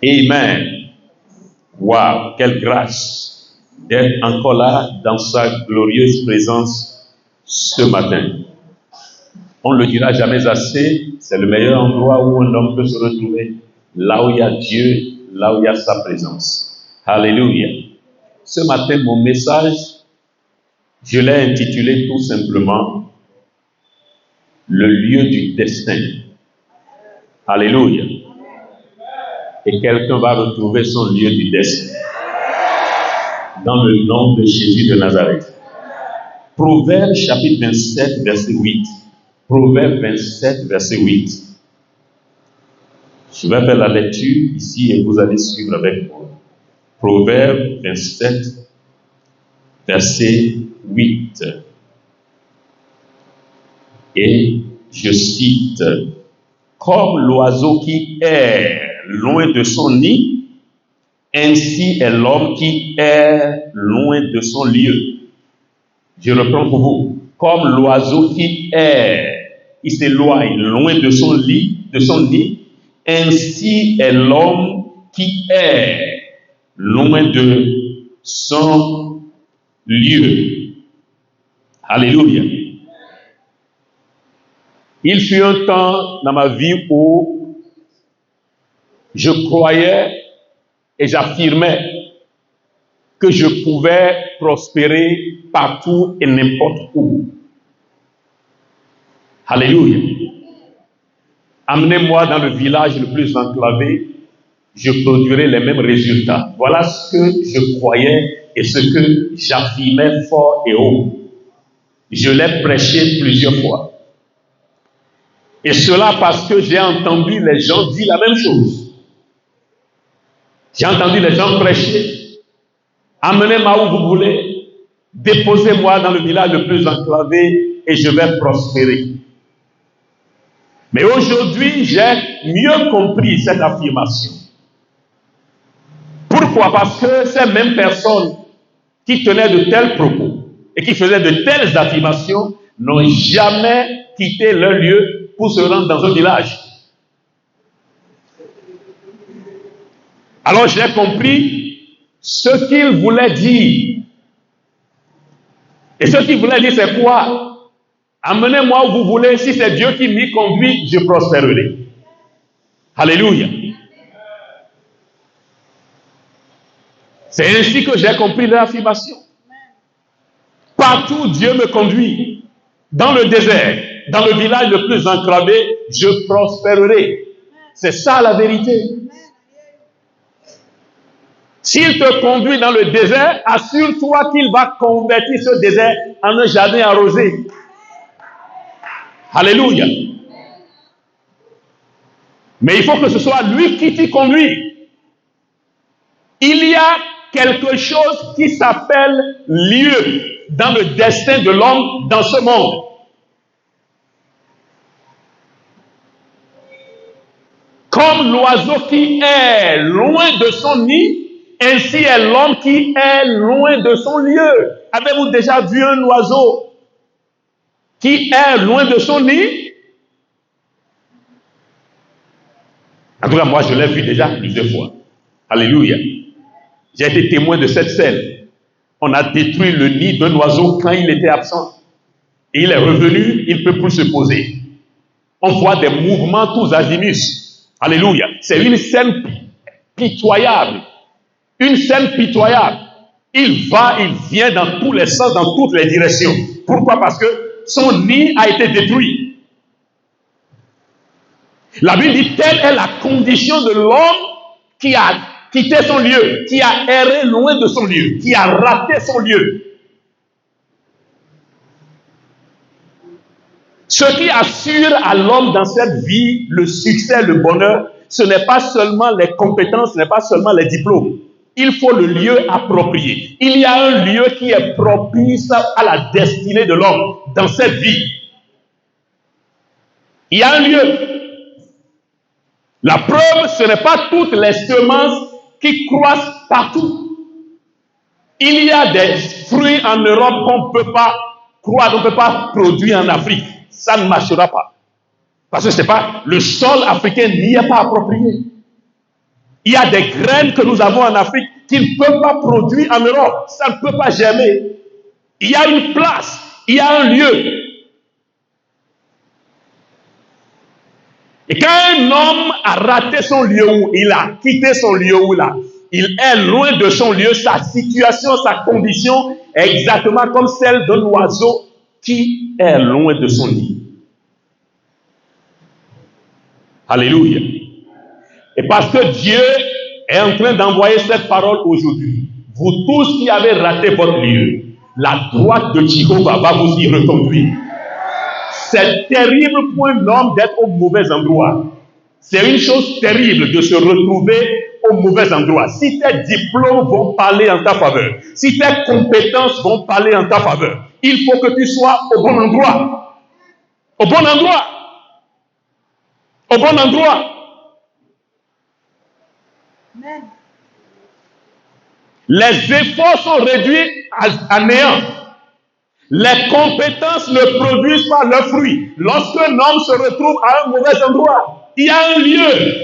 Amen. Waouh, quelle grâce d'être encore là dans sa glorieuse présence ce matin. On ne le dira jamais assez, c'est le meilleur endroit où un homme peut se retrouver, là où il y a Dieu, là où il y a sa présence. Alléluia. Ce matin, mon message, je l'ai intitulé tout simplement « Le lieu du destin ». Alléluia. Et quelqu'un va retrouver son lieu du destin dans le nom de Jésus de Nazareth. Proverbe chapitre 27, verset 8. Proverbe 27, verset 8. Je vais faire la lecture ici et vous allez suivre avec moi. Proverbe 27, verset 8. Et je cite, « Comme l'oiseau qui erre loin de son nid, ainsi est l'homme qui erre loin de son lieu. » Je reprends pour vous. Comme l'oiseau qui erre, il s'éloigne loin de son nid, ainsi est l'homme qui erre loin de son lieu. Alléluia. Il fut un temps dans ma vie où je croyais et j'affirmais que je pouvais prospérer partout et n'importe où. Alléluia. Amenez-moi dans le village le plus enclavé, je produirai les mêmes résultats. Voilà ce que je croyais et ce que j'affirmais fort et haut. Je l'ai prêché plusieurs fois. Et cela parce que j'ai entendu les gens dire la même chose. J'ai entendu les gens prêcher. Amenez-moi où vous voulez. Déposez-moi dans le village le plus enclavé et je vais prospérer. Mais aujourd'hui, j'ai mieux compris cette affirmation. Pourquoi? Parce que ces mêmes personnes qui tenaient de tels propos et qui faisaient de telles affirmations n'ont jamais quitté leur lieu pour se rendre dans un village. Alors j'ai compris ce qu'il voulait dire. Et ce qu'il voulait dire, c'est quoi? Amenez-moi où vous voulez, si c'est Dieu qui m'y conduit, je prospérerai. Alléluia. C'est ainsi que j'ai compris l'affirmation. Partout Dieu me conduit, dans le désert, dans le village le plus enclavé, je prospérerai. C'est ça la vérité. S'il te conduit dans le désert, assure-toi qu'il va convertir ce désert en un jardin arrosé. Alléluia. Mais il faut que ce soit lui qui t'y conduit. Il y a quelque chose qui s'appelle lieu dans le destin de l'homme dans ce monde. Comme l'oiseau qui est loin de son nid, ainsi est l'homme qui est loin de son lieu. Avez-vous déjà vu un oiseau qui est loin de son nid? En tout cas, moi, je l'ai vu déjà plusieurs fois. Alléluia. J'ai été témoin de cette scène. On a détruit le nid d'un oiseau quand il était absent. Et il est revenu, il ne peut plus se poser. On voit des mouvements tous azimuts. Alléluia. C'est une scène pitoyable. Une scène pitoyable. Il va, il vient dans tous les sens, dans toutes les directions. Pourquoi? Parce que son nid a été détruit. La Bible dit, telle est la condition de l'homme qui a quitté son lieu, qui a erré loin de son lieu, qui a raté son lieu. Ce qui assure à l'homme dans cette vie le succès, le bonheur, ce n'est pas seulement les compétences, ce n'est pas seulement les diplômes. Il faut le lieu approprié. Il y a un lieu qui est propice à la destinée de l'homme dans cette vie. Il y a un lieu. La preuve, ce n'est pas toutes les semences qui croissent partout. Il y a des fruits en Europe qu'on ne peut pas croître, on ne peut pas produire en Afrique. Ça ne marchera pas. Parce que c'est pas, le sol africain n'y est pas approprié. Il y a des graines que nous avons en Afrique qui ne peuvent pas produire en Europe. Ça ne peut pas germer. Il y a une place, il y a un lieu. Et quand un homme a raté son lieu où il a quitté son lieu où il est loin de son lieu, sa situation, sa condition est exactement comme celle d'un oiseau qui est loin de son nid. Alléluia. Et parce que Dieu est en train d'envoyer cette parole aujourd'hui, vous tous qui avez raté votre lieu, la droite de Jéhovah va vous y reconduire. C'est terrible pour un homme d'être au mauvais endroit. C'est une chose terrible de se retrouver au mauvais endroit. Si tes diplômes vont parler en ta faveur, si tes compétences vont parler en ta faveur, il faut que tu sois au bon endroit. Au bon endroit. Au bon endroit. Amen. Les efforts sont réduits à néant. Les compétences ne produisent pas leurs fruits. Lorsqu'un homme se retrouve à un mauvais endroit, il y a un lieu.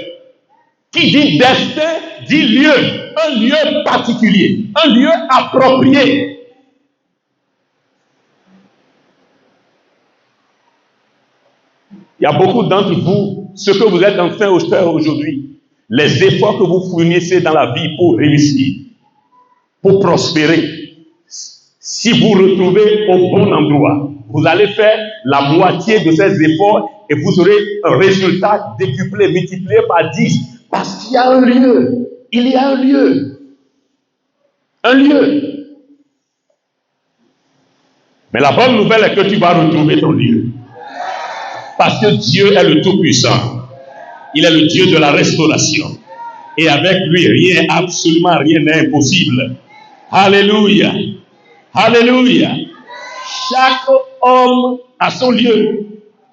Qui dit destin, dit lieu. Un lieu particulier. Un lieu approprié. Il y a beaucoup d'entre vous, ce que vous êtes en train de faire aujourd'hui, les efforts que vous fournissez dans la vie pour réussir, pour prospérer, si vous retrouvez au bon endroit, vous allez faire la moitié de ces efforts et vous aurez un résultat décuplé, multiplié par 10. Parce qu'il y a un lieu. Il y a un lieu. Un lieu. Mais la bonne nouvelle est que tu vas retrouver ton lieu. Parce que Dieu est le Tout-Puissant. Il est le Dieu de la restauration. Et avec lui, absolument rien n'est impossible. Alléluia. Alléluia. Chaque homme a son lieu.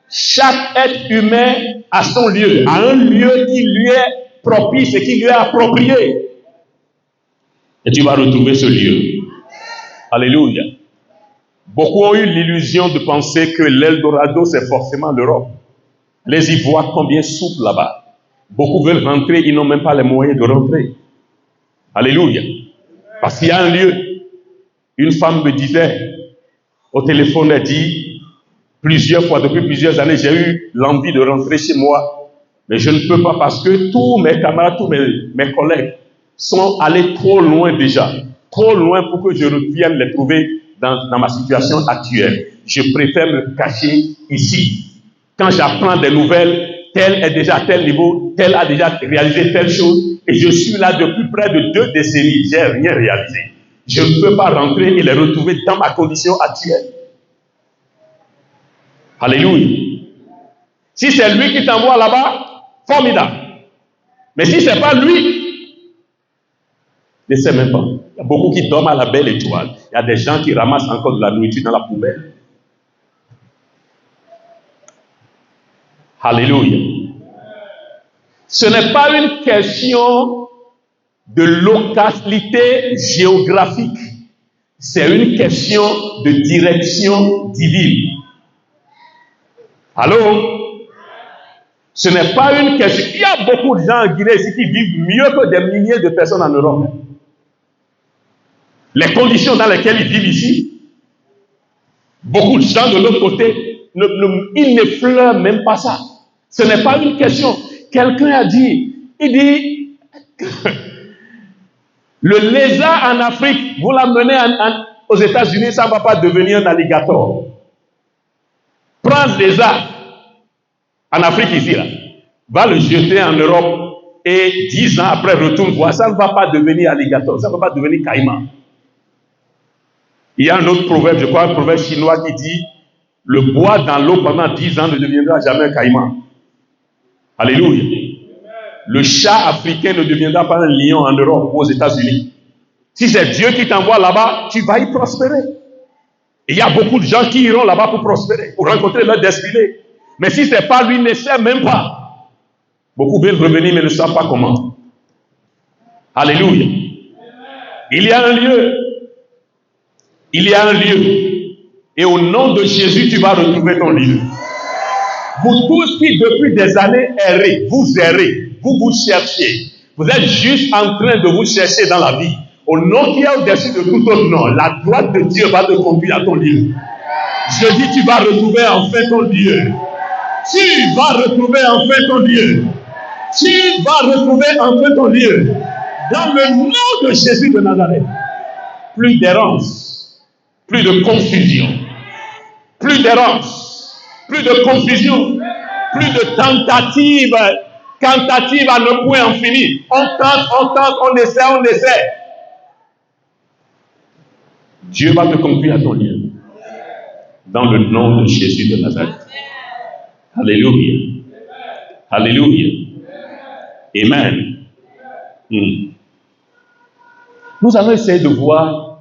Chaque être humain a son lieu. A un lieu qui lui est propice et qui lui est approprié. Et tu vas retrouver ce lieu. Alléluia. Beaucoup ont eu l'illusion de penser que l'Eldorado, c'est forcément l'Europe. Les y voient combien souffrent là-bas. Beaucoup veulent rentrer, ils n'ont même pas les moyens de rentrer. Alléluia. Parce qu'il y a un lieu. Une femme me disait, au téléphone, elle dit, plusieurs fois, depuis plusieurs années, j'ai eu l'envie de rentrer chez moi, mais je ne peux pas parce que tous mes camarades, tous mes collègues sont allés trop loin déjà, trop loin pour que je revienne les trouver dans ma situation actuelle. Je préfère me cacher ici. Quand j'apprends des nouvelles, tel est déjà à tel niveau, tel a déjà réalisé telle chose, et je suis là depuis près de 2 décennies, j'ai rien réalisé. Je ne peux pas rentrer et les retrouver dans ma condition actuelle. Alléluia. Si c'est lui qui t'envoie là-bas, formidable. Mais si ce n'est pas lui, ne sais même pas. Il y a beaucoup qui dorment à la belle étoile. Il y a des gens qui ramassent encore de la nourriture dans la poubelle. Alléluia. Ce n'est pas une question de localité géographique. C'est une question de direction divine. Allô? Ce n'est pas une question. Il y a beaucoup de gens en Guinée ici qui vivent mieux que des milliers de personnes en Europe. Les conditions dans lesquelles ils vivent ici, beaucoup de gens de l'autre côté, ils n'effleurent même pas ça. Ce n'est pas une question. Quelqu'un a dit, il dit, le lézard en Afrique, vous l'amenez aux États-Unis, ça ne va pas devenir un alligator. Prends le lézard en Afrique ici, là, va le jeter en Europe et 10 ans après retourne voir, ça ne va pas devenir alligator, ça ne va pas devenir caïman. Il y a un autre proverbe, je crois un proverbe chinois qui dit, le bois dans l'eau pendant 10 ans ne deviendra jamais un caïman. Alléluia. Le chat africain ne deviendra pas un lion en Europe ou aux États-Unis. Si c'est Dieu qui t'envoie là-bas, tu vas y prospérer. Et il y a beaucoup de gens qui iront là-bas pour prospérer, pour rencontrer leur destinée. Mais si ce n'est pas lui, il ne sait même pas. Beaucoup veulent revenir, mais ne savent pas comment. Alléluia. Il y a un lieu. Il y a un lieu. Et au nom de Jésus, tu vas retrouver ton lieu. Vous tous qui depuis des années errez, vous cherchez. Vous êtes juste en train de vous chercher dans la vie. Au nom qui est au-dessus de tout autre nom, la droite de Dieu va te conduire à ton lieu. Je dis, tu vas retrouver enfin ton lieu. Tu vas retrouver enfin ton lieu. Tu vas retrouver enfin ton lieu. Dans le nom de Jésus de Nazareth. Plus d'errance, plus de confusion, plus d'errance, plus de confusion, plus de tentatives à ne point en finir. On tente, on essaie. Dieu va te conduire à ton lieu. Dans le nom de Jésus de Nazareth. Alléluia. Alléluia. Amen. Nous allons essayer de voir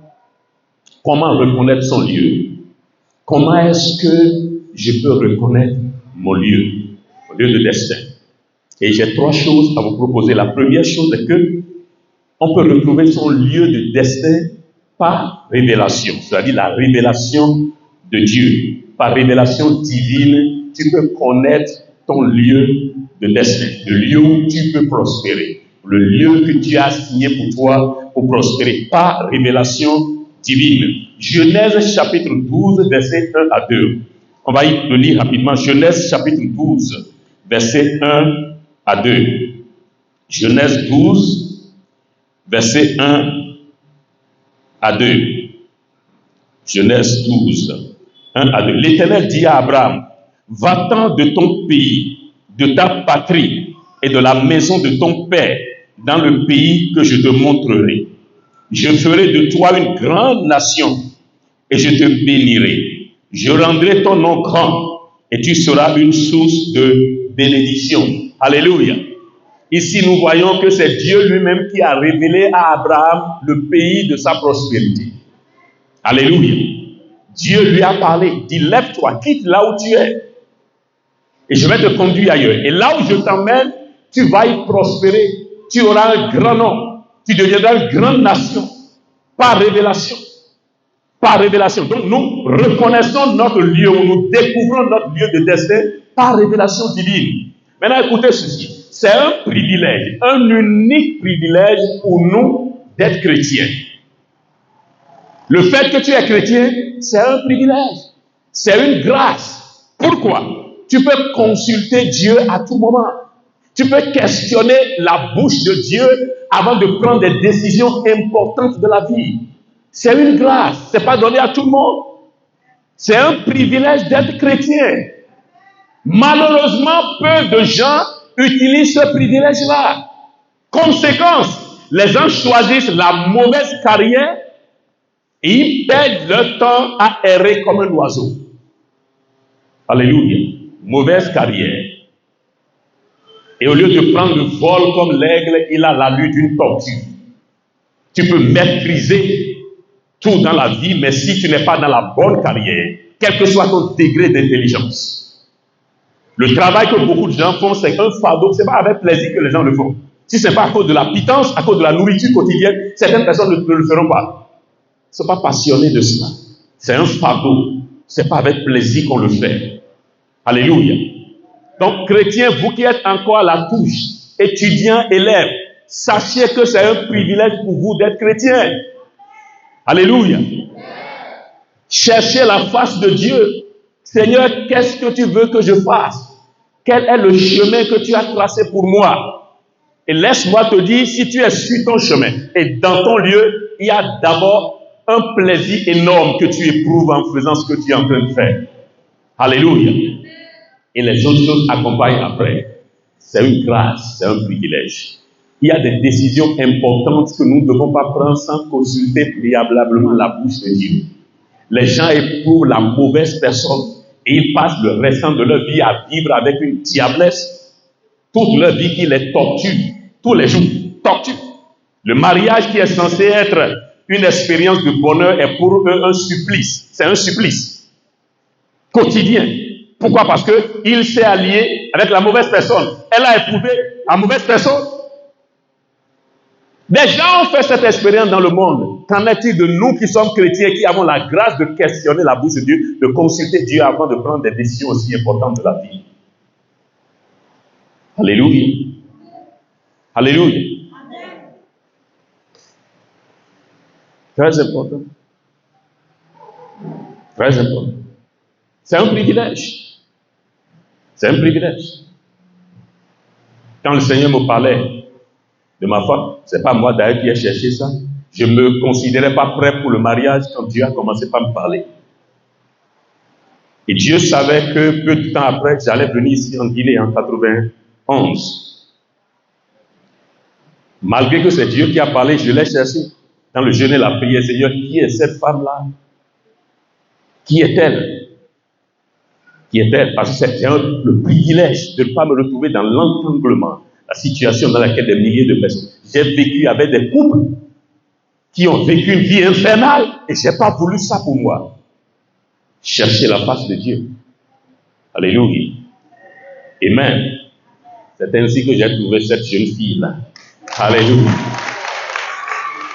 comment reconnaître son lieu. Comment est-ce que je peux reconnaître mon lieu de destin. Et j'ai 3 choses à vous proposer. La première chose est que on peut retrouver son lieu de destin par révélation, c'est-à-dire la révélation de Dieu. Par révélation divine, tu peux connaître ton lieu de destin, le lieu où tu peux prospérer, le lieu que Dieu a signé pour toi pour prospérer, par révélation divine. Genèse chapitre 12, verset 1 à 2. On va y le lire rapidement. Genèse chapitre 12, verset 1 à 2. Genèse 12, verset 1 à 2. Genèse 12, 1 à 2. L'Éternel dit à Abraham, va-t'en de ton pays, de ta patrie et de la maison de ton père dans le pays que je te montrerai. Je ferai de toi une grande nation et je te bénirai. Je rendrai ton nom grand et tu seras une source de bénédiction. Alléluia. Ici, nous voyons que c'est Dieu lui-même qui a révélé à Abraham le pays de sa prospérité. Alléluia. Dieu lui a parlé, dit lève-toi, quitte là où tu es et je vais te conduire ailleurs. Et là où je t'emmène, tu vas y prospérer. Tu auras un grand nom. Tu deviendras une grande nation par révélation. Par révélation. Donc nous reconnaissons notre lieu, où nous découvrons notre lieu de destin par révélation divine. Maintenant écoutez ceci. C'est un privilège, un unique privilège pour nous d'être chrétiens. Le fait que tu es chrétien, c'est un privilège. C'est une grâce. Pourquoi? Tu peux consulter Dieu à tout moment. Tu peux questionner la bouche de Dieu avant de prendre des décisions importantes de la vie. C'est une grâce. Ce n'est pas donné à tout le monde. C'est un privilège d'être chrétien. Malheureusement, peu de gens utilisent ce privilège-là. Conséquence, les gens choisissent la mauvaise carrière et ils perdent leur temps à errer comme un oiseau. Alléluia. Mauvaise carrière. Et au lieu de prendre le vol comme l'aigle, il a l'allure d'une tortue. Tu peux maîtriser tout dans la vie, mais si tu n'es pas dans la bonne carrière, quel que soit ton degré d'intelligence, le travail que beaucoup de gens font, c'est un fardeau. Ce n'est pas avec plaisir que les gens le font. Si ce n'est pas à cause de la pitance, à cause de la nourriture quotidienne, certaines personnes ne le feront pas. Ils ne sont pas passionnés de cela. C'est un fardeau. Ce n'est pas avec plaisir qu'on le fait. Alléluia. Donc, chrétiens, vous qui êtes encore à la touche, étudiants, élèves, sachez que c'est un privilège pour vous d'être chrétiens. Alléluia. Cherchez la face de Dieu. Seigneur, qu'est-ce que tu veux que je fasse? Quel est le chemin que tu as tracé pour moi? Et laisse-moi te dire, si tu es sur ton chemin et dans ton lieu, il y a d'abord un plaisir énorme que tu éprouves en faisant ce que tu es en train de faire. Alléluia. Et les autres choses accompagnent après. C'est une grâce, c'est un privilège. Il y a des décisions importantes que nous ne devons pas prendre sans consulter préalablement la bouche de Dieu. Les gens éprouvent la mauvaise personne et ils passent le restant de leur vie à vivre avec une diablesse. Toute leur vie qui les torture, tous les jours, torture. Le mariage qui est censé être une expérience de bonheur est pour eux un supplice. C'est un supplice quotidien. Pourquoi? Parce qu'il s'est allié avec la mauvaise personne. Elle a éprouvé la mauvaise personne. Des gens ont fait cette expérience dans le monde. Qu'en est-il de nous qui sommes chrétiens, qui avons la grâce de questionner la bouche de Dieu, de consulter Dieu avant de prendre des décisions aussi importantes de la vie? Alléluia. Alléluia. Très important. Très important. C'est un privilège. C'est un privilège. Quand le Seigneur me parlait de ma femme, ce n'est pas moi d'ailleurs qui ai cherché ça. Je ne me considérais pas prêt pour le mariage quand Dieu a commencé par me parler. Et Dieu savait que peu de temps après, j'allais venir ici en Guinée en 91. Malgré que c'est Dieu qui a parlé, je l'ai cherché. Dans le jeûne et la prière, Seigneur, qui est cette femme-là? Qui est-elle? Qui est-elle? Parce que c'est le privilège de ne pas me retrouver dans l'entanglement, la situation dans laquelle des milliers de personnes. J'ai vécu avec des couples qui ont vécu une vie infernale et je n'ai pas voulu ça pour moi. Chercher la face de Dieu. Alléluia. Amen. C'est ainsi que j'ai trouvé cette jeune fille-là. Alléluia.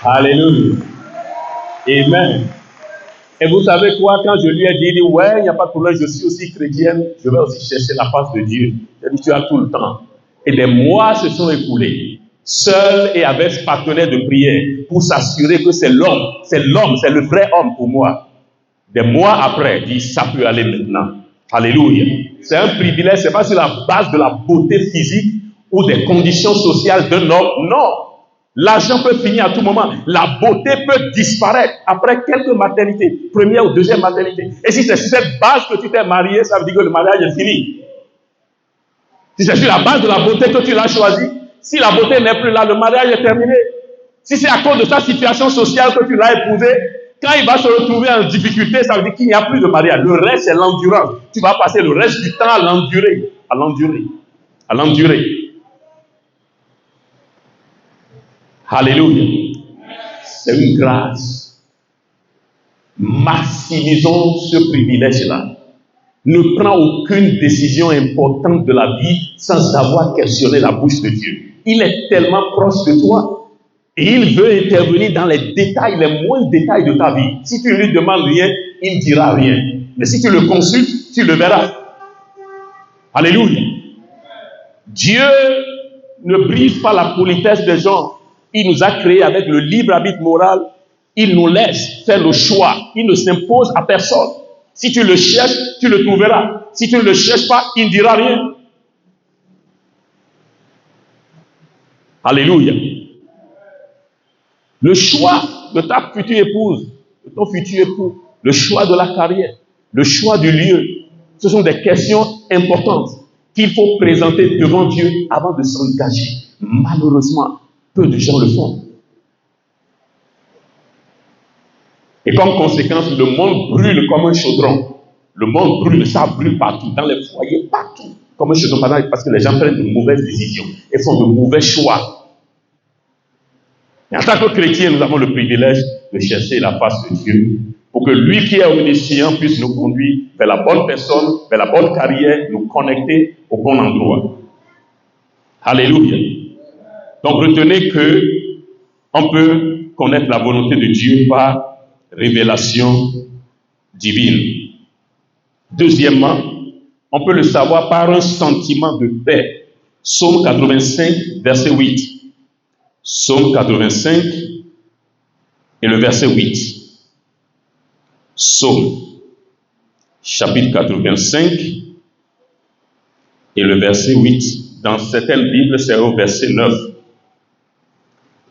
Alléluia. Amen. Et vous savez quoi, quand je lui ai dit, ouais, il n'y a pas de problème, je suis aussi chrétienne, je vais aussi chercher la face de Dieu. Elle dit, tu as tout le temps. Et des mois se sont écoulés, seul et avec ce partenaire de prière, pour s'assurer que c'est l'homme, c'est le vrai homme pour moi. Des mois après, il dit, ça peut aller maintenant. Alléluia. C'est un privilège, ce n'est pas sur la base de la beauté physique ou des conditions sociales d'un homme, non. L'argent peut finir à tout moment. La beauté peut disparaître après quelques maternités, première ou deuxième maternité. Et si c'est sur cette base que tu t'es marié, ça veut dire que le mariage est fini. Si c'est sur la base de la beauté que tu l'as choisi, si la beauté n'est plus là, le mariage est terminé. Si c'est à cause de sa situation sociale que tu l'as épousé, quand il va se retrouver en difficulté, ça veut dire qu'il n'y a plus de mariage. Le reste, c'est l'endurance. Tu vas passer le reste du temps à l'endurer, à l'endurer, à l'endurer. Alléluia. C'est une grâce. Maximisons ce privilège-là. Ne prends aucune décision importante de la vie sans avoir questionné la bouche de Dieu. Il est tellement proche de toi et il veut intervenir dans les détails, les moindres détails de ta vie. Si tu ne lui demandes rien, il ne dira rien. Mais si tu le consultes, tu le verras. Alléluia. Dieu ne brise pas la politesse des gens. Il nous a créés avec le libre arbitre moral. Il nous laisse faire le choix. Il ne s'impose à personne. Si tu le cherches, tu le trouveras. Si tu ne le cherches pas, il ne dira rien. Alléluia. Le choix de ta future épouse, de ton futur époux, le choix de la carrière, le choix du lieu, ce sont des questions importantes qu'il faut présenter devant Dieu avant de s'engager. Malheureusement, peu de gens le font. Et comme conséquence, le monde brûle comme un chaudron. Le monde brûle, ça brûle partout, dans les foyers, partout. Comme un chaudron, parce que les gens prennent de mauvaises décisions et font de mauvais choix. Et en tant que chrétiens, nous avons le privilège de chercher la face de Dieu pour que lui qui est omniscient puisse nous conduire vers la bonne personne, vers la bonne carrière, nous connecter au bon endroit. Alléluia. Donc retenez que on peut connaître la volonté de Dieu par révélation divine. Deuxièmement, on peut le savoir par un sentiment de paix. Psaume 85, verset 8. Psaume 85 et le verset 8. Psaume, chapitre 85 et le verset 8. Dans certaines Bibles, c'est au verset 9.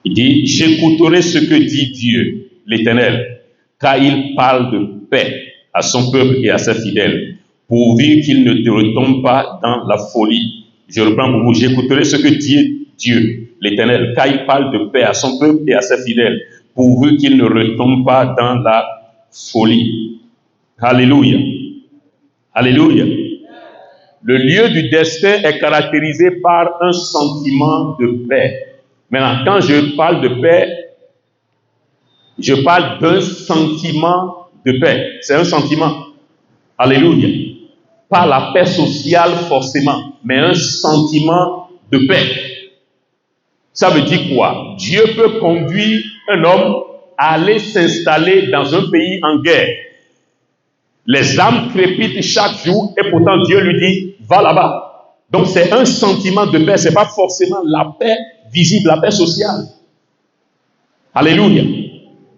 Il dit, j'écouterai ce que dit Dieu, l'Éternel, car il parle de paix à son peuple et à ses fidèles, pourvu qu'il ne te retombe pas dans la folie. Je reprends pour vous, j'écouterai ce que dit Dieu, l'Éternel, car il parle de paix à son peuple et à ses fidèles, pourvu qu'il ne retombe pas dans la folie. Alléluia. Alléluia. Le lieu du destin est caractérisé par un sentiment de paix. Maintenant, quand je parle de paix, je parle d'un sentiment de paix. C'est un sentiment. Alléluia. Pas la paix sociale forcément, mais un sentiment de paix. Ça veut dire quoi? Dieu peut conduire un homme à aller s'installer dans un pays en guerre. Les âmes crépitent chaque jour et pourtant Dieu lui dit, va là-bas. Donc c'est un sentiment de paix, ce n'est pas forcément la paix visible, la paix sociale. Alléluia.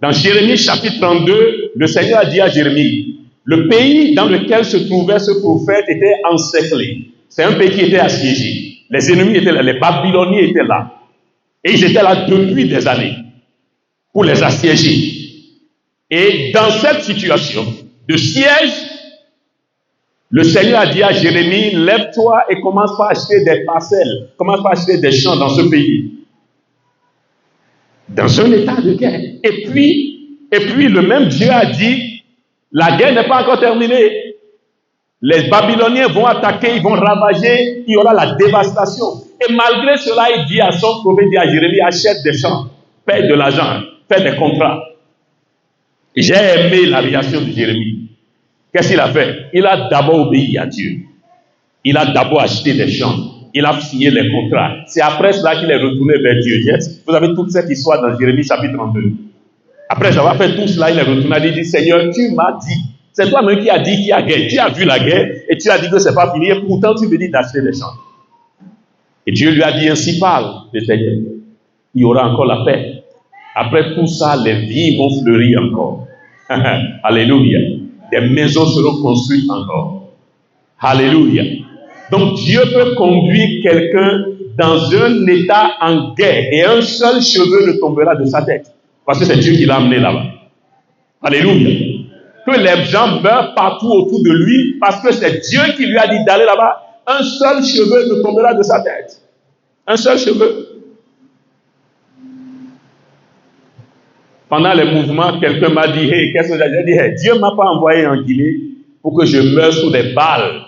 Dans Jérémie chapitre 32, le Seigneur a dit à Jérémie, le pays dans lequel se trouvait ce prophète était encerclé. C'est un pays qui était assiégé. Les ennemis étaient là, les Babyloniens étaient là. Et ils étaient là depuis des années pour les assiéger. Et dans cette situation de siège, le Seigneur a dit à Jérémie, lève-toi et commence par acheter des parcelles, commence par acheter des champs dans ce pays. Dans un état de guerre. Et puis le même Dieu a dit, la guerre n'est pas encore terminée. Les Babyloniens vont attaquer, ils vont ravager, il y aura la dévastation. Et malgré cela, il dit à son prophète, il dit à Jérémie, achète des champs, paye de l'argent, fais des contrats. J'ai aimé la réaction de Jérémie. Qu'est-ce qu'il a fait? Il a d'abord obéi à Dieu. Il a d'abord acheté des champs. Il a signé les contrats. C'est après cela qu'il est retourné vers Dieu. Vous avez toute cette histoire dans Jérémie chapitre 32. Après avoir fait tout cela, il est retourné et dit, Seigneur, tu m'as dit, c'est toi-même qui as dit qu'il y a guerre. Tu as vu la guerre et tu as dit que ce n'est pas fini. Et pourtant, tu me dis d'acheter des champs. Et Dieu lui a dit, ainsi parle le Seigneur. Il y aura encore la paix. Après tout ça, les vies vont fleurir encore. Alléluia. Des maisons seront construites encore. Alléluia. Donc Dieu peut conduire quelqu'un dans un état en guerre et un seul cheveu ne tombera de sa tête. Parce que c'est Dieu qui l'a amené là-bas. Alléluia. Que les gens meurent partout autour de lui parce que c'est Dieu qui lui a dit d'aller là-bas. Un seul cheveu ne tombera de sa tête. Un seul cheveu. Pendant les mouvements, quelqu'un m'a dit, hey, qu'est-ce que j'ai dit? Hey, Dieu ne m'a pas envoyé en Guinée pour que je meure sous des balles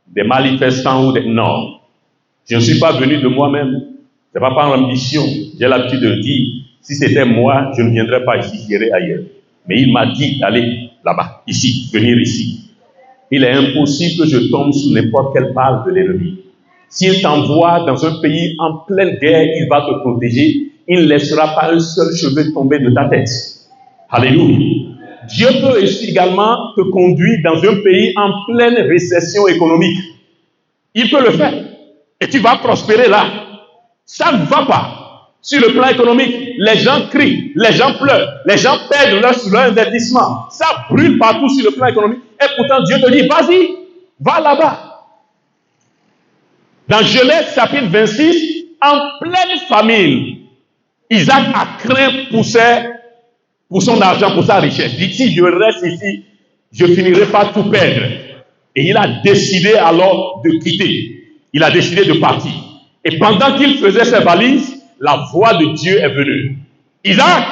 des manifestants ou des... Non. Je ne suis pas venu de moi-même. Ce n'est pas par ambition. J'ai l'habitude de dire, si c'était moi, je ne viendrais pas ici, j'irais ailleurs. Mais il m'a dit d'aller là-bas, ici, venir ici. Il est impossible que je tombe sous n'importe quelle balle de l'ennemi. S'il t'envoie dans un pays en pleine guerre, il va te protéger. Il ne laissera pas un seul cheveu tomber de ta tête. Alléluia. Dieu peut aussi également te conduire dans un pays en pleine récession économique. Il peut le faire. Et tu vas prospérer là. Ça ne va pas. Sur le plan économique, les gens crient, les gens pleurent, les gens perdent leur investissement. Ça brûle partout sur le plan économique. Et pourtant, Dieu te dit, vas-y, va là-bas. Dans Genèse chapitre 26, en pleine famine, Isaac a craint pour son argent, pour sa richesse. Il dit, si je reste ici, je finirai par tout perdre. Et il a décidé alors de quitter. Il a décidé de partir. Et pendant qu'il faisait ses valises, la voix de Dieu est venue. Isaac,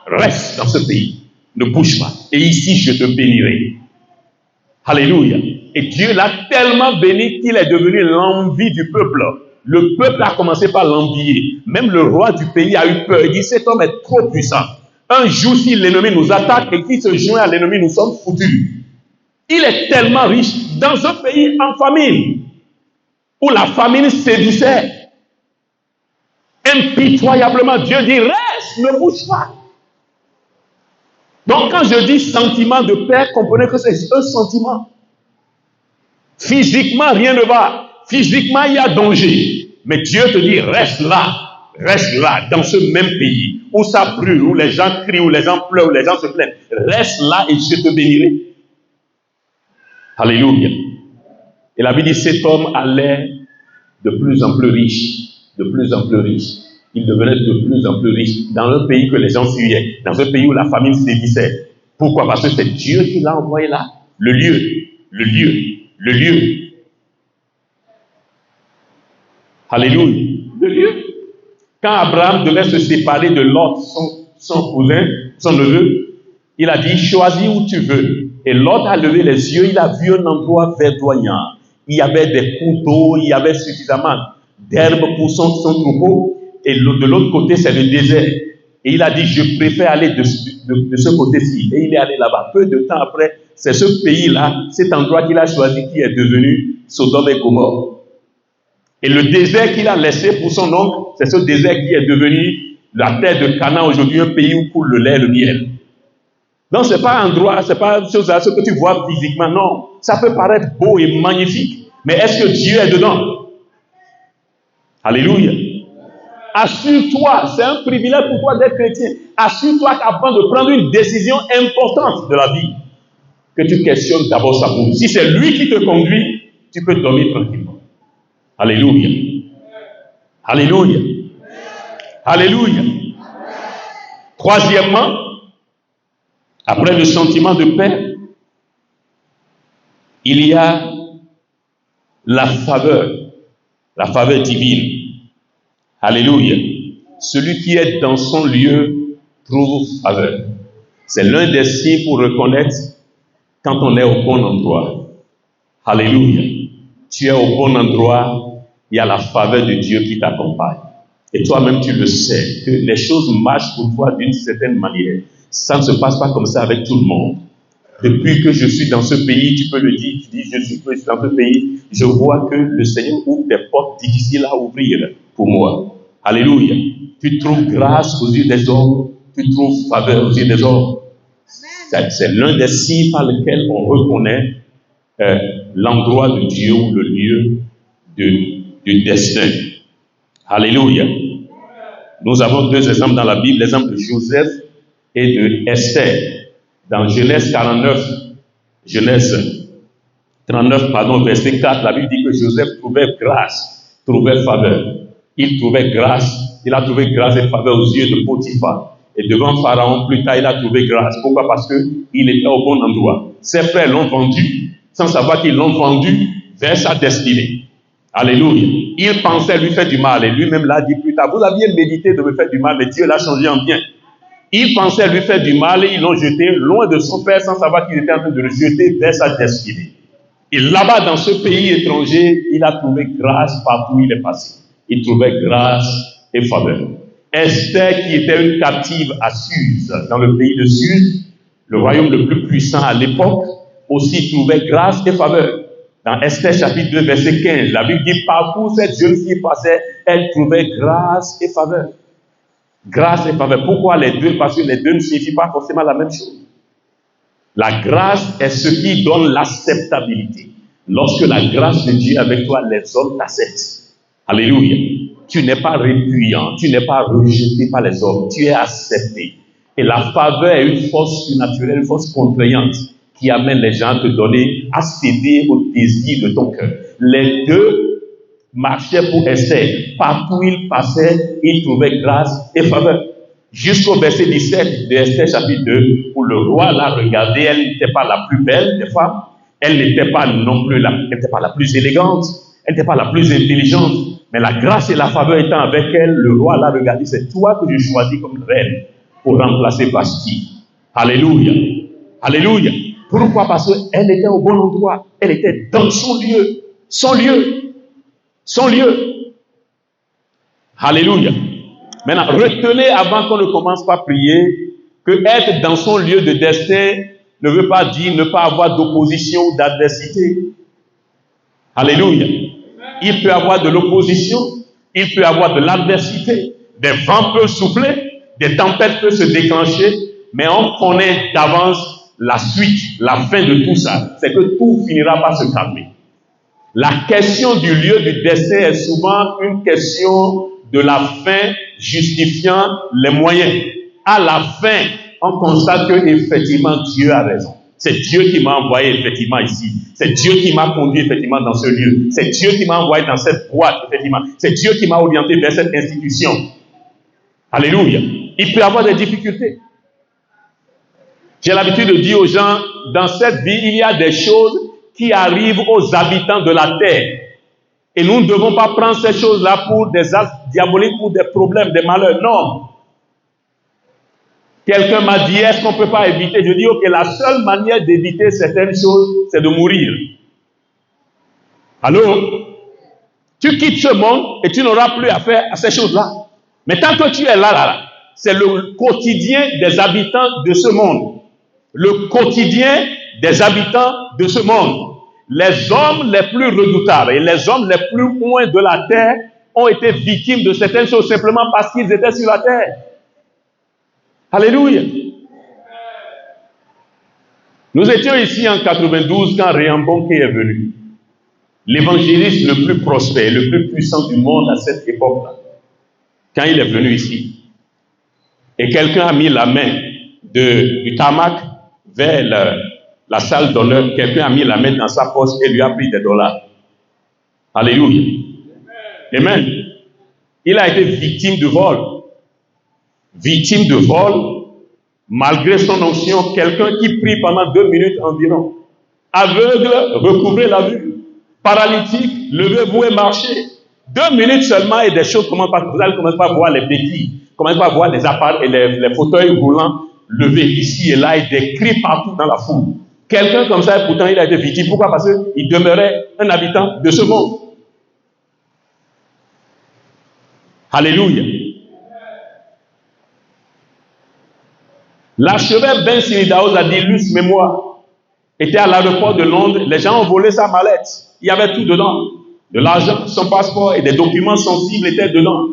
reste dans ce pays. Ne bouge pas. Et ici, je te bénirai. Alléluia. Et Dieu l'a tellement béni qu'il est devenu l'envie du peuple. Le peuple a commencé par l'envier. Même le roi du pays a eu peur. Il dit, cet homme est trop puissant. Un jour, si l'ennemi nous attaque et qu'il se joint à l'ennemi, nous sommes foutus. Il est tellement riche dans un pays en famine, où la famine sévissait. Impitoyablement, Dieu dit, reste, ne bouge pas. Donc quand je dis sentiment de paix, comprenez que c'est un sentiment. Physiquement, rien ne va. Physiquement, il y a danger. Mais Dieu te dit, reste là, dans ce même pays, où ça brûle, où les gens crient, où les gens pleurent, où les gens se plaignent. Reste là et je te bénirai. Alléluia. Et la Bible dit, cet homme allait de plus en plus riche, de plus en plus riche. Il devenait de plus en plus riche dans un pays que les gens fuyaient, dans un pays où la famine sévissait. Pourquoi? Parce que c'est Dieu qui l'a envoyé là. Le lieu. Alléluia. Le lieu. Quand Abraham devait se séparer de Lot, son cousin, son neveu, il a dit, choisis où tu veux. Et Lot a levé les yeux, il a vu un endroit verdoyant. Il y avait des cours d'eau, il y avait suffisamment d'herbe pour son troupeau. Et de l'autre côté, c'est le désert. Et il a dit, je préfère aller de ce côté-ci. Et il est allé là-bas. Peu de temps après, c'est ce pays-là, cet endroit qu'il a choisi qui est devenu Sodome et Gomorrhe. Et le désert qu'il a laissé pour son oncle, c'est ce désert qui est devenu la terre de Canaan aujourd'hui, un pays où coule le lait et le miel. Donc, ce n'est pas un endroit, ce n'est pas ce que tu vois physiquement, non. Ça peut paraître beau et magnifique. Mais est-ce que Dieu est dedans? Alléluia. Assure-toi, c'est un privilège pour toi d'être chrétien. Assure-toi qu'avant de prendre une décision importante de la vie, que tu questionnes d'abord sa bouche. Si c'est lui qui te conduit, tu peux dormir tranquillement. Alléluia. Alléluia. Alléluia. Troisièmement, après le sentiment de paix, il y a la faveur divine. Alléluia. Celui qui est dans son lieu trouve faveur. C'est l'un des signes pour reconnaître quand on est au bon endroit. Alléluia. Tu es au bon endroit, il y a la faveur de Dieu qui t'accompagne. Et toi-même, tu le sais, que les choses marchent pour toi d'une certaine manière. Ça ne se passe pas comme ça avec tout le monde. Depuis que je suis dans ce pays, tu peux le dire, tu dis, je suis dans ce pays, je vois que le Seigneur ouvre des portes difficiles à ouvrir pour moi. Alléluia. Tu trouves grâce aux yeux des hommes, tu trouves faveur aux yeux des hommes. C'est l'un des signes par lesquels on reconnaît l'endroit de Dieu ou le lieu du destin. Alléluia. Nous avons deux exemples dans la Bible, l'exemple de Joseph et de Esther. Dans Genèse 39, verset 4, la Bible dit que Joseph trouvait grâce, trouvait faveur. Il a trouvé grâce et faveur aux yeux de Potiphar. Et devant Pharaon, plus tard, il a trouvé grâce. Pourquoi? Parce qu'il était au bon endroit. Ses frères l'ont vendu, sans savoir qu'ils l'ont vendu vers sa destinée. Alléluia. Il pensait lui faire du mal, et lui-même l'a dit plus tard, vous aviez médité de me faire du mal, mais Dieu l'a changé en bien. Il pensait lui faire du mal, et ils l'ont jeté loin de son père, sans savoir qu'il était en train de le jeter vers sa destinée. Et là-bas, dans ce pays étranger, il a trouvé grâce partout où il est passé. Il trouvait grâce et faveur. Esther, qui était une captive à Suse, dans le pays de Suse, le royaume le plus puissant à l'époque, aussi trouvait grâce et faveur. Dans Esther chapitre 2, verset 15, la Bible dit, partout où cette jeune fille passait, elle trouvait grâce et faveur. Grâce et faveur. Pourquoi les deux? Parce que les deux ne signifient pas forcément la même chose. La grâce est ce qui donne l'acceptabilité. Lorsque la grâce de Dieu est avec toi, les hommes t'acceptent. Alléluia. Tu n'es pas répugnant, tu n'es pas rejeté par les hommes, tu es accepté. Et la faveur est une force surnaturelle, une force contraignante qui amène les gens à te donner, à céder au désir de ton cœur. Les deux marchaient pour Esther. Partout où ils passaient, ils trouvaient grâce et faveur. Jusqu'au verset 17 de Esther chapitre 2, où le roi l'a regardée, elle n'était pas la plus belle des femmes, elle n'était pas non plus elle n'était pas la plus élégante, elle n'était pas la plus intelligente, mais la grâce et la faveur étant avec elle, le roi l'a regardée, c'est toi que je choisis comme reine pour remplacer Vashti. Alléluia. Alléluia. Pourquoi? Parce qu'elle était au bon endroit, elle était dans son lieu, son lieu, son lieu. Alléluia. Maintenant, retenez avant qu'on ne commence par prier que être dans son lieu de destin ne veut pas dire ne pas avoir d'opposition ou d'adversité. Alléluia. Il peut y avoir de l'opposition, il peut y avoir de l'adversité, des vents peuvent souffler, des tempêtes peuvent se déclencher, mais on connaît d'avance la suite, la fin de tout ça. C'est que tout finira par se calmer. La question du lieu du destin est souvent une question de la fin justifiant les moyens. À la fin, on constate que effectivement Dieu a raison. C'est Dieu qui m'a envoyé effectivement ici. C'est Dieu qui m'a conduit effectivement dans ce lieu. C'est Dieu qui m'a envoyé dans cette boîte effectivement. C'est Dieu qui m'a orienté vers cette institution. Alléluia. Il peut y avoir des difficultés. J'ai l'habitude de dire aux gens, dans cette vie, il y a des choses qui arrivent aux habitants de la terre. Et nous ne devons pas prendre ces choses-là pour des actes diaboliques, pour des problèmes, des malheurs. Non. Quelqu'un m'a dit, est-ce qu'on ne peut pas éviter? Je dis, ok, la seule manière d'éviter certaines choses, c'est de mourir. Allô? Tu quittes ce monde et tu n'auras plus affaire à ces choses-là. Mais tant que tu es là, c'est le quotidien des habitants de ce monde. Le quotidien des habitants de ce monde. Les hommes les plus redoutables et les hommes les plus loin de la terre ont été victimes de certaines choses simplement parce qu'ils étaient sur la terre. Alléluia. Nous étions ici en 92 quand Réambonke est venu. L'évangéliste le plus prospère, le plus puissant du monde à cette époque-là. quand il est venu ici, et quelqu'un a mis la main du tarmac vers la salle d'honneur, quelqu'un a mis la main dans sa poche et lui a pris des dollars. Alléluia. Amen. Il a été victime de vol. Victime de vol, malgré son onction, quelqu'un qui prie pendant 2 minutes environ. Aveugle, recouvrez la vue. Paralytique, levez-vous et marchez. 2 minutes seulement et des choses commencent par, vous allez commencer par voir les béquilles, commencez par voir les appareils et les fauteuils roulants levés ici et là et des cris partout dans la foule. Quelqu'un comme ça, pourtant, il a été victime. Pourquoi? Parce qu'il demeurait un habitant de ce monde. Alléluia. L'archevêque Ben Silidaos a dit Luce Mémoire était à l'aéroport de Londres. Les gens ont volé sa mallette. Il y avait tout dedans. De l'argent, son passeport et des documents sensibles étaient dedans.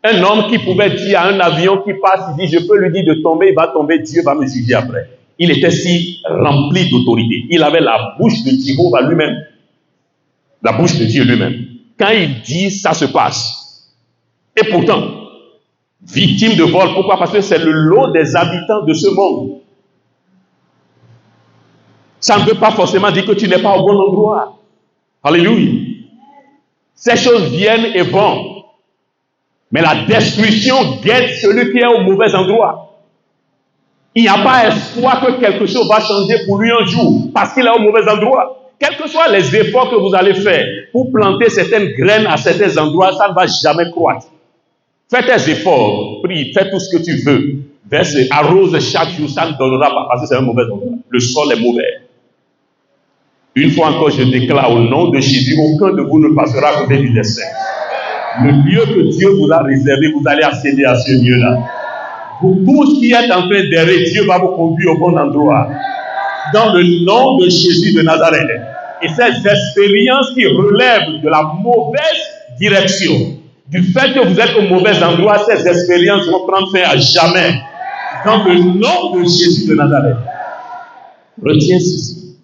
Un homme qui pouvait dire à un avion qui passe, il dit, je peux lui dire de tomber, il va tomber, Dieu va me juger après. Il était si rempli d'autorité. Il avait la bouche de Jéhovah lui-même. La bouche de Dieu lui-même. Quand il dit, ça se passe. Et pourtant, victime de vol, pourquoi? Parce que c'est le lot des habitants de ce monde. Ça ne veut pas forcément dire que tu n'es pas au bon endroit. Alléluia. Ces choses viennent et vont. Mais la destruction guette celui qui est au mauvais endroit. Il n'y a pas espoir que quelque chose va changer pour lui un jour, parce qu'il est au mauvais endroit. Quels que soient les efforts que vous allez faire pour planter certaines graines à certains endroits, ça ne va jamais croître. Fais tes efforts, prie, fais tout ce que tu veux. Verse, arrose chaque jour, ça ne donnera pas, parce que c'est un mauvais endroit. Le sol est mauvais. Une fois encore, je déclare au nom de Jésus, aucun de vous ne passera à côté du dessein. Le lieu que Dieu vous a réservé, vous allez accéder à ce lieu-là. Pour tout ce qui est en train d'errer, Dieu va vous conduire au bon endroit. Dans le nom de Jésus de Nazareth. Et ces expériences qui relèvent de la mauvaise direction, du fait que vous êtes au mauvais endroit, ces expériences vont prendre fin à jamais. Dans le nom de Jésus de Nazareth. Retiens ceci.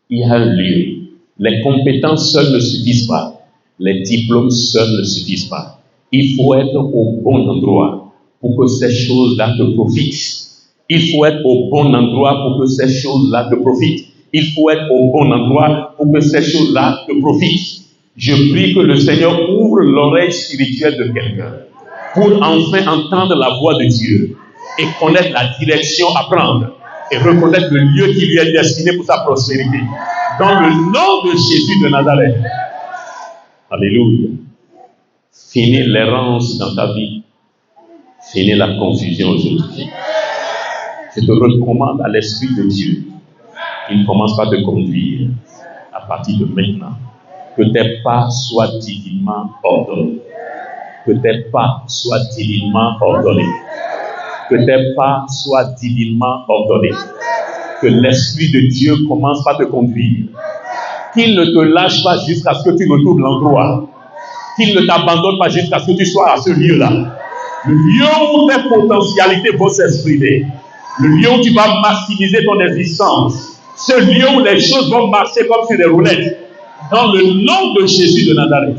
Il y a un lieu. Les compétences seules ne suffisent pas. Les diplômes seuls ne suffisent pas. Il faut être au bon endroit pour que ces choses-là te profitent. Il faut être au bon endroit pour que ces choses-là te profitent. Il faut être au bon endroit pour que ces choses-là te profitent. Je prie que le Seigneur ouvre l'oreille spirituelle de quelqu'un pour enfin entendre la voix de Dieu et connaître la direction à prendre et reconnaître le lieu qui lui est destiné pour sa prospérité. Dans le nom de Jésus de Nazareth. Alléluia. Finis l'errance dans ta vie. Finis la confusion aujourd'hui. Je te recommande à l'Esprit de Dieu. Il commence par te conduire à partir de maintenant. Que tes pas soient divinement ordonnés. Que tes pas soient divinement ordonnés. Que tes pas soient divinement ordonnés. Que l'Esprit de Dieu commence par te conduire. Qu'il ne te lâche pas jusqu'à ce que tu retrouves l'endroit. Qu'il ne t'abandonne pas jusqu'à ce que tu sois à ce lieu-là. Le lieu où tes potentialités vont s'exprimer. Le lieu où tu vas maximiser ton existence. Ce lieu où les choses vont marcher comme sur des roulettes. Dans le nom de Jésus de Nazareth.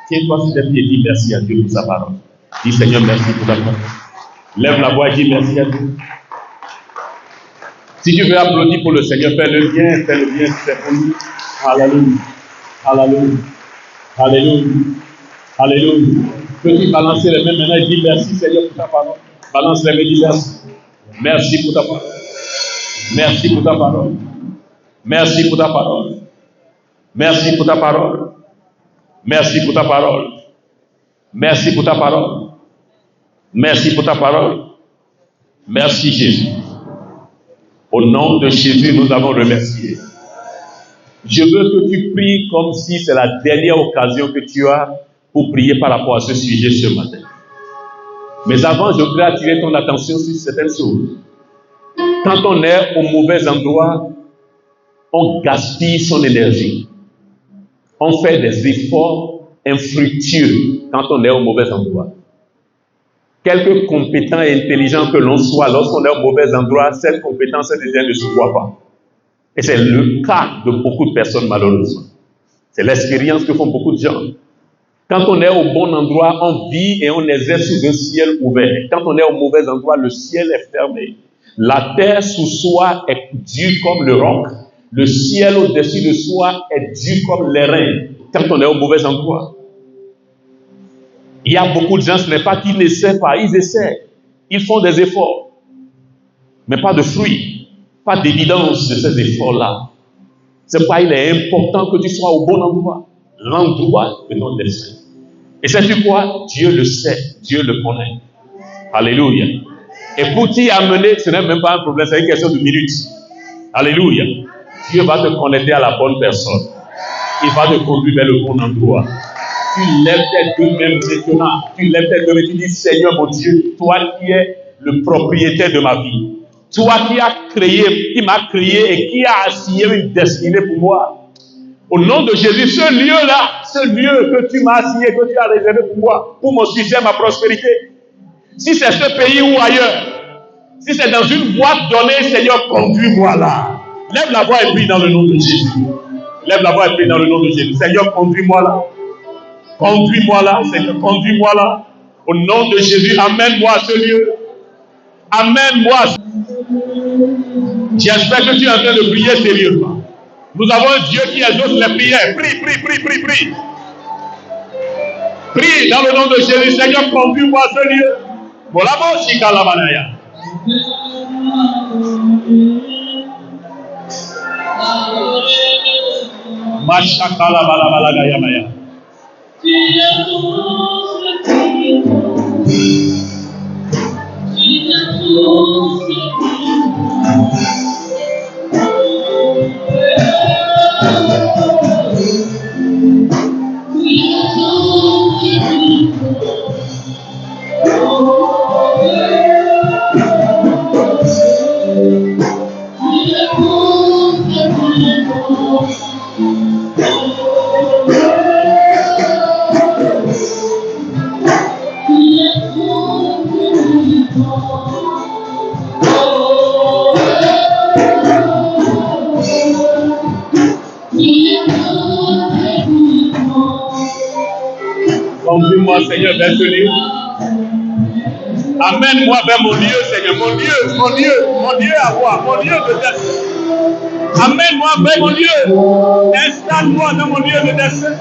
Tiens-toi sur tes pieds et dis merci à Dieu pour sa parole. Dis Seigneur, merci pour ta parole. Lève la voix et dis merci à Dieu. Si tu veux applaudir pour le Seigneur, fais-le bien, si c'est pour lui. Alléluia. Alléluia. Alléluia. Alléluia. Peux-tu balancer les mains maintenant et dire merci Seigneur pour ta parole. Balance les mains et dis merci. Merci pour ta parole. Merci pour ta parole. Merci pour ta parole. Merci pour ta parole. Merci pour ta parole. Merci pour ta parole. Merci pour ta parole. Merci Jésus. Au nom de Jésus, nous avons remercié. Je veux que tu pries comme si c'est la dernière occasion que tu as pour prier par rapport à ce sujet ce matin. Mais avant, je voudrais attirer ton attention sur certaines choses. Quand on est au mauvais endroit, on gaspille son énergie. On fait des efforts infructueux quand on est au mauvais endroit. Quelque compétent et intelligent que l'on soit, lorsqu'on est au mauvais endroit, cette compétence ne se voit pas. Et c'est le cas de beaucoup de personnes malheureusement. C'est l'expérience que font beaucoup de gens. Quand on est au bon endroit, on vit et on exerce sous un ciel ouvert. Quand on est au mauvais endroit, le ciel est fermé. La terre sous soi est dure comme le roc. Le ciel au-dessus de soi est dur comme l'airain. Quand on est au mauvais endroit. Il y a beaucoup de gens, ce n'est pas qu'ils n'essaient pas, ils essaient. Ils font des efforts. Mais pas de fruits, pas d'évidence de ces efforts-là. C'est pourquoi il est important que tu sois au bon endroit, l'endroit de ton destin. Et sais-tu quoi? Dieu le sait, Dieu le connaît. Alléluia. Et pour t'y amener, ce n'est même pas un problème, c'est une question de minutes. Alléluia. Dieu va te connecter à la bonne personne. Il va te conduire vers le bon endroit. Tu lèves tes deux mains maintenant. Tu lèves tes deux mains et tu dis, Seigneur mon Dieu, toi qui es le propriétaire de ma vie. Toi qui m'as créé et qui a assigné une destinée pour moi. Au nom de Jésus, ce lieu-là, ce lieu que tu m'as assigné, que tu as réservé pour moi, pour mon succès, ma prospérité. Si c'est ce pays ou ailleurs, si c'est dans une boîte donnée, Seigneur, conduis-moi là. Lève la voix et prie dans le nom de Jésus. Lève la voix et prie dans le nom de Jésus. Seigneur, conduis-moi là. Conduis-moi là, Seigneur, conduis-moi là. Au nom de Jésus, amène-moi à ce lieu. Amène-moi. J'espère que tu es en train de prier sérieusement. Nous avons un Dieu qui exauce les prières. Prie, prie, prie, prie, prie. Prie dans le nom de Jésus. Seigneur, conduis-moi à ce lieu. Voilà mon chikalabanaya. Mashakalabalabalabayamaya. Conduis-moi, Seigneur, vers ce lieu. Amène-moi vers mon lieu, Seigneur. Mon lieu à moi, mon lieu de destin. Amène-moi vers mon lieu. Installe-moi dans mon lieu de destin.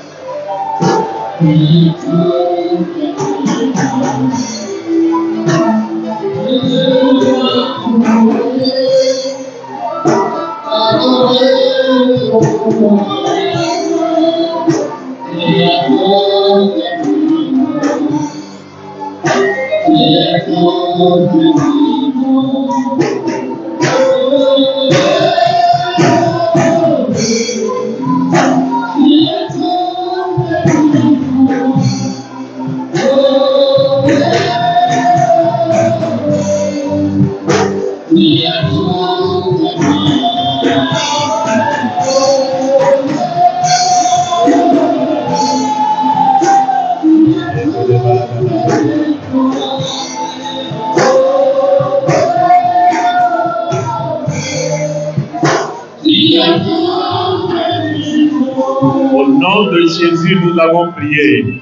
Au nom de Jésus, nous avons prié.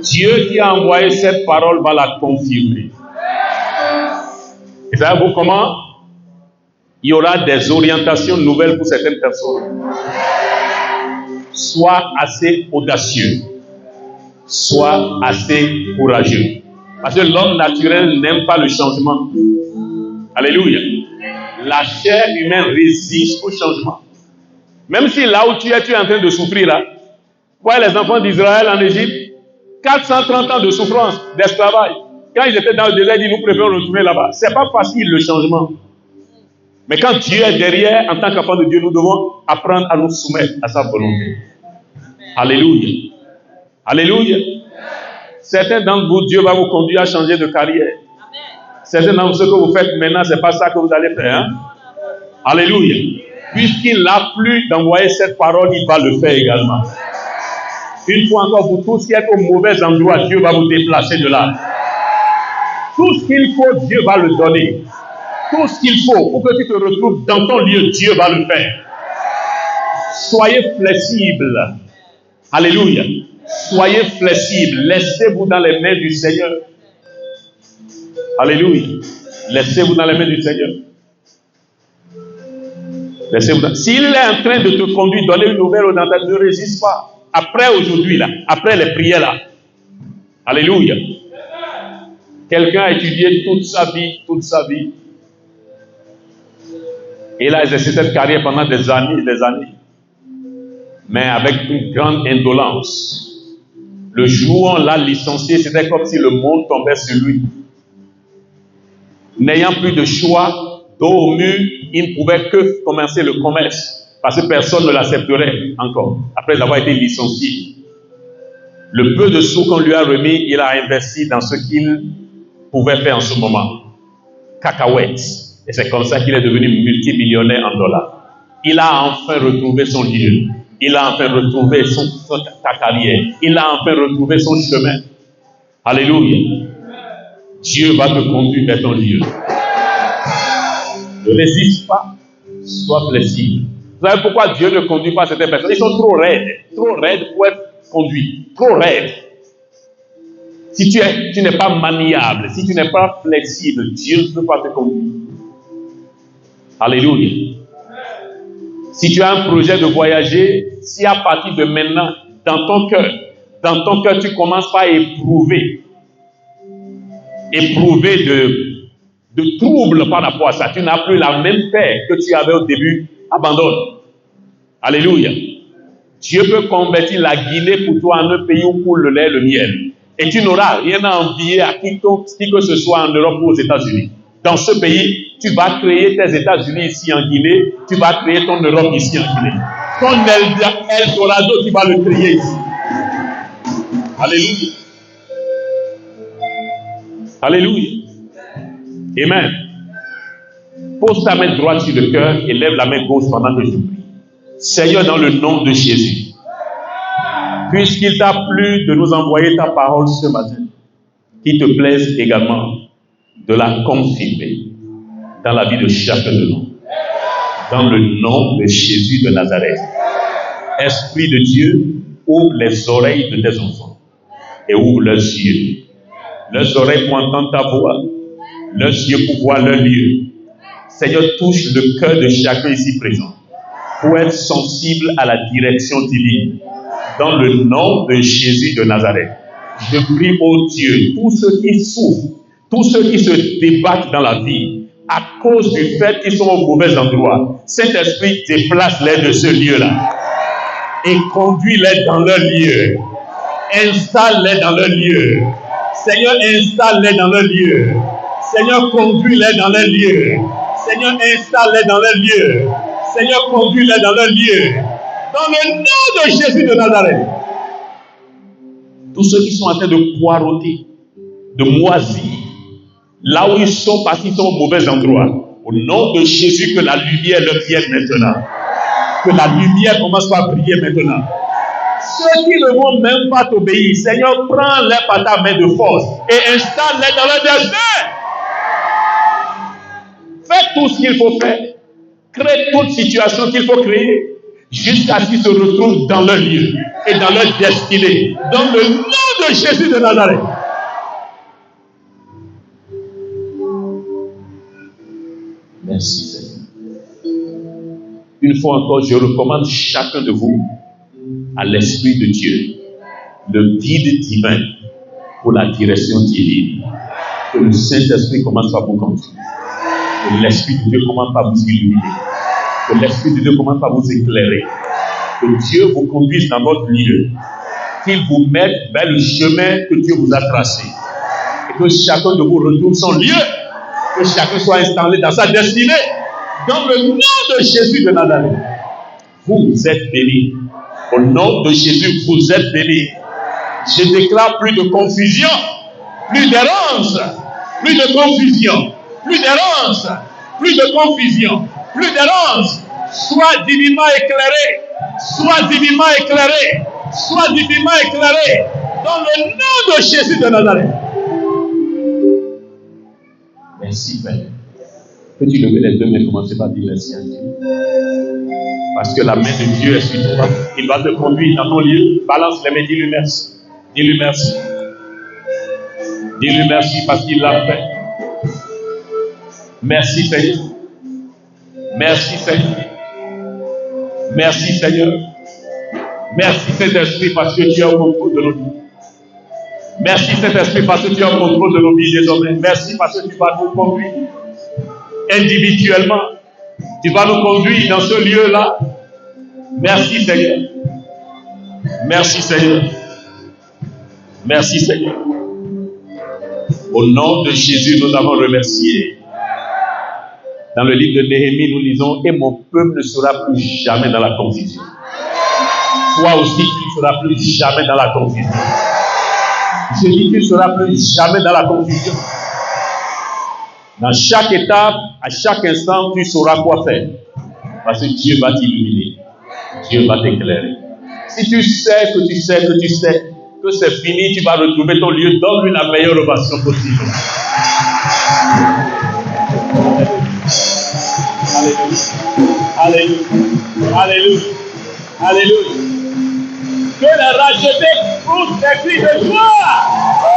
Dieu qui a envoyé cette parole va la confirmer. Et savez-vous comment? Il y aura des orientations nouvelles pour certaines personnes. Sois assez audacieux. Sois assez courageux. Parce que l'homme naturel n'aime pas le changement. Alléluia. La chair humaine résiste au changement. Même si là où tu es en train de souffrir là. Voyez les enfants d'Israël en Égypte, 430 ans de souffrance, d'esclavage. Quand ils étaient dans le désert, ils disent, nous préférons retourner là-bas. C'est pas facile le changement. Mais quand Dieu est derrière, en tant qu'enfant de Dieu, nous devons apprendre à nous soumettre à sa volonté. Alléluia. Alléluia. Certains d'entre vous, Dieu va vous conduire à changer de carrière. Certains d'entre vous, ce que vous faites maintenant, ce n'est pas ça que vous allez faire. Hein? Alléluia. Puisqu'il n'a plus d'envoyer cette parole, il va le faire également. Une fois encore, vous tous qui êtes au mauvais endroit, Dieu va vous déplacer de là. Tout ce qu'il faut, Dieu va le donner. Tout ce qu'il faut pour que tu te retrouves dans ton lieu, Dieu va le faire. Soyez flexibles. Alléluia. Soyez flexibles. Laissez-vous dans les mains du Seigneur. Alléluia. Laissez-vous dans les mains du Seigneur. Laissez-vous. S'il est en train de te conduire, donner une nouvelle orientation, ne résiste pas. Après aujourd'hui, là, après les prières, là. Alléluia. Quelqu'un a étudié toute sa vie. Et il a exercé cette carrière pendant des années et des années. Mais avec une grande indolence. Le jour où on l'a licencié, c'était comme si le monde tombait sur lui. N'ayant plus de choix, dos au mur, il ne pouvait que commencer le commerce. Parce que personne ne l'accepterait encore, après avoir été licencié. Le peu de sous qu'on lui a remis, il a investi dans ce qu'il pouvait faire en ce moment. Cacahuètes. Et c'est comme ça qu'il est devenu multimillionnaire en dollars. Il a enfin retrouvé son lieu. Il a enfin retrouvé sa carrière. Il a enfin retrouvé son chemin. Alléluia. Dieu va te conduire vers ton lieu. Ne résiste pas. Sois flexible. Vous savez pourquoi Dieu ne conduit pas certaines personnes? Ils sont trop raides pour être conduits. Trop raides. Si tu n'es pas maniable, si tu n'es pas flexible, Dieu ne peut pas te conduire. Alléluia. Si tu as un projet de voyager, si à partir de maintenant, dans ton cœur, tu commences par éprouver de troubles par rapport à ça, tu n'as plus la même paix que tu avais au début, abandonne. Alléluia. Dieu peut convertir la Guinée pour toi en un pays où coule le lait et le miel. Et tu n'auras rien à envier à qui que ce soit en Europe ou aux États-Unis. Dans ce pays, tu vas créer tes États-Unis ici en Guinée, tu vas créer ton Europe ici en Guinée. Ton Eldorado, tu vas le créer ici. Alléluia. Alléluia. Amen. Pose ta main droite sur le cœur et lève la main gauche pendant que je prie. Seigneur, dans le nom de Jésus, puisqu'il t'a plu de nous envoyer ta parole ce matin, qu'il te plaise également de la confirmer dans la vie de chacun de nous. Dans le nom de Jésus de Nazareth. Esprit de Dieu, ouvre les oreilles de tes enfants et ouvre leurs yeux. Leurs oreilles pour entendre ta voix, leurs yeux pour voir leur lieu. Seigneur, touche le cœur de chacun ici présent pour être sensible à la direction divine. Dans le nom de Jésus de Nazareth, je prie, ô Dieu, tous ceux qui souffrent, tous ceux qui se débattent dans la vie à cause du fait qu'ils sont au mauvais endroit, Saint-Esprit, déplace-les de ce lieu-là et conduis-les dans leur lieu. Installe-les dans leur lieu. Seigneur, installe-les dans leur lieu. Seigneur, conduis-les dans leur lieu. Seigneur, installe-les dans leur lieu. Seigneur, conduis-les dans leur lieu. Dans le nom de Jésus de Nazareth. Tous ceux qui sont en train de poireauter, de moisir, là où ils sont partis, ils sont au mauvais endroit. Au nom de Jésus, que la lumière leur vienne maintenant. Que la lumière commence à briller maintenant. Ceux qui ne vont même pas t'obéir, Seigneur, prends-les par ta main de force et installe-les dans leur destin. Fais tout ce qu'il faut faire. Crée toute situation qu'il faut créer jusqu'à ce qu'ils se retrouvent dans leur lieu et dans leur destinée. Dans le nom de Jésus de Nazareth. Merci Seigneur. Une fois encore, je recommande chacun de vous à l'Esprit de Dieu, le guide divin pour la direction divine. Que le Saint-Esprit commence à vous conduire. Que l'Esprit de Dieu commence à vous illuminer. Que l'Esprit de Dieu commence à vous éclairer. Que Dieu vous conduise dans votre lieu. Qu'il vous mette vers le chemin que Dieu vous a tracé. Et que chacun de vous retrouve son lieu. Que chacun soit installé dans sa destinée. Dans le nom de Jésus de Nazareth. Vous êtes bénis. Au nom de Jésus, vous êtes bénis. Je déclare plus de confusion, plus d'errance, plus de confusion, plus d'errance, plus de confusion, plus d'errance. Sois divinement éclairé, sois divinement éclairé, sois divinement éclairé. Dans le nom de Jésus de Nazareth. Merci Père. Peux-tu lever les deux mains et commencer par dire merci à Dieu? Parce que la main de Dieu est sur toi. Il va te conduire dans ton lieu. Balance les mains, dis-lui merci. Dis-lui merci. Dis-lui merci parce qu'il l'a fait. Merci Seigneur. Merci Seigneur. Merci Seigneur. Merci Saint-Esprit parce que tu es au contrôle de nos vies. Merci Saint-Esprit parce que tu es au contrôle de nos vies désormais. Merci parce que tu vas nous conduire individuellement. Tu vas nous conduire dans ce lieu-là. Merci Seigneur. Merci Seigneur. Merci Seigneur. Au nom de Jésus, nous avons remercié. Dans le livre de Néhémie, nous lisons « Et mon peuple ne sera plus jamais dans la confusion. » Toi aussi, tu ne seras plus jamais dans la confusion. Je dis, tu ne seras plus jamais dans la confusion. Dans chaque étape, à chaque instant, tu sauras quoi faire. Parce que Dieu va t'illuminer. Dieu va t'éclairer. Si tu sais que tu sais que tu sais que c'est fini, tu vas retrouver ton lieu. Donne-lui la meilleure ovation possible. Alléluia. Alléluia. Alléluia. Alléluia. Que les rachetés poussent des cris de joie.